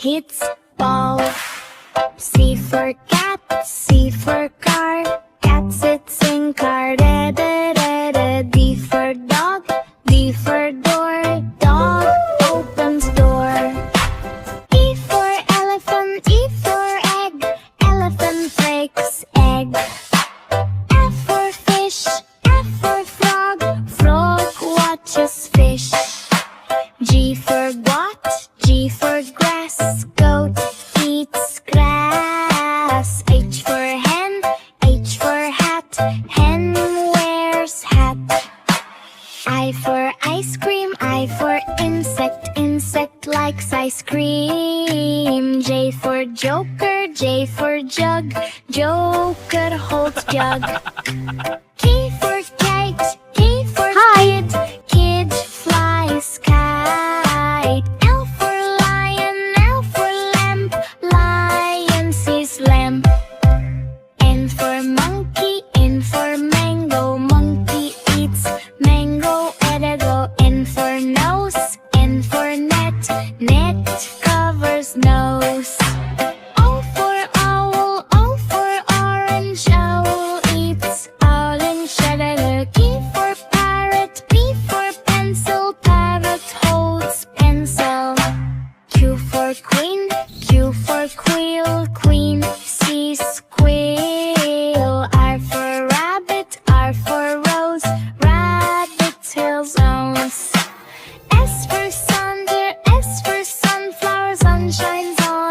hits ball. C for cat, C for car. Cat sits in car. Da, da, da, da. D for dog, D for door. Dog opens door. E for elephant, E for egg. Elephant breaks egg. F for fish, F for frog. Frog watches fish. G for goat, G for grass. Goat eats grass. H for hen, H for hat. Hen wears hat. I for ice cream, I for insect. Insect likes ice cream. J for joker, J for jug. Joker holds jug. K for kite, K for kid. Kid flies kite. L for lion, L for lamp. Lion sees lamp. N for monkey, N for mango. Monkey eats mango. Edible. N for nose, N for net. Net covers nose. O for owl, O for orange. Owl eats orange. P for parrot, P for pencil. Parrot holds pencil. Q for queen, Q for quill. Queen sees squirrel. R for rabbit, R for rose. Rabbit tails nose. S for thunder, S for sunflower. Sun shines on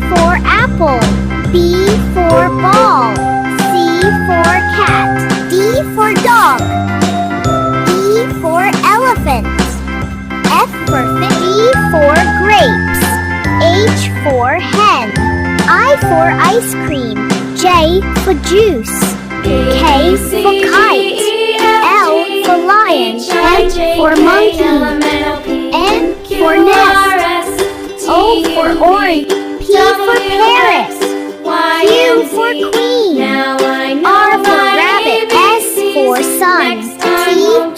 for apple. B for ball. C for cat. D for dog. E for elephant. F for fish. G for grapes. H for hen. I for ice cream. J for juice. K for kite. L for lion. M for monkey. N for nest. O for orange. P for Paris. Q for queen. R for rabbit. S for sun. T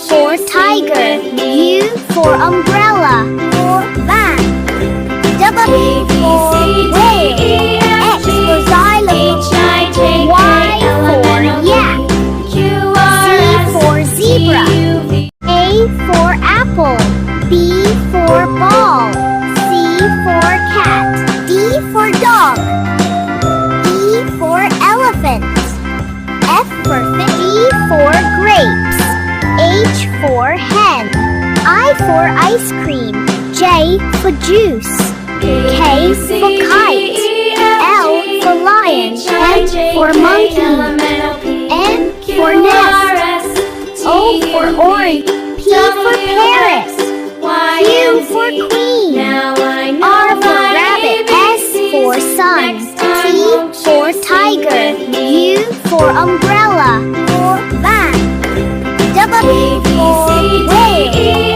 for tiger. U for umbrella. Van. W for whale. X for xylophone. Y for yak. Z for zebra. A for apple. B for ball. C for cat. D for dog. E for elephant. F for fish. G for grapes. H for hen. I for ice cream. J for juice. K for kite. L for lion. M for monkey. N for nest. O for orange. P for Paris. Q for queen. R for rabbit. S for sun. T for tiger. U for umbrella. Van. W for whale.